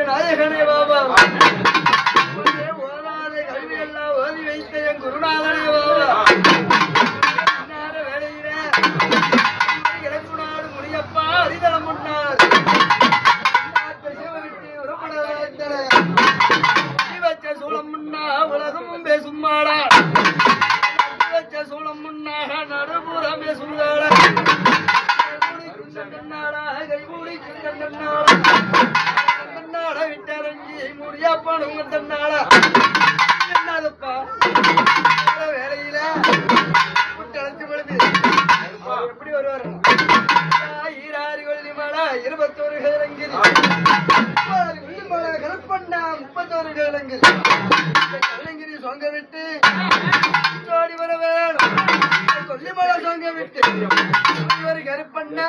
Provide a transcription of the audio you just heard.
நாயகனே பாபா ஓதாத கல்வி எல்லாம் ஓதி வைத்த என் குருநாதனே பாபா வேலையில இறப்பு நாடு முடியப்பா அரிதளம் முன்னாள் விட்டு உறப்பட வச்ச சூளம் முன்னா உலகமும் பேசும்மாடா வச்ச சூளம் முன்னாக நடுபுறமே சுந்தாடா கைகூடி கண்ணாடா விட்டரஞ்சி முடியாப்பானுங்க தன்னாடா என்னதுப்பா வேலையில அழைச்சு பொழுது எப்படி வருவாரு ஈராறு கொல்லி மலை 21 கிழங்கில் கொல்லி மலை கலப்பண்ணா 31 கிழங்கில் கல்லங்கிரி சொங்க விட்டு ஓடி வர வேணும் கொல்லிமலை சொங்க விட்டு ஒரு கருப்பண்ணா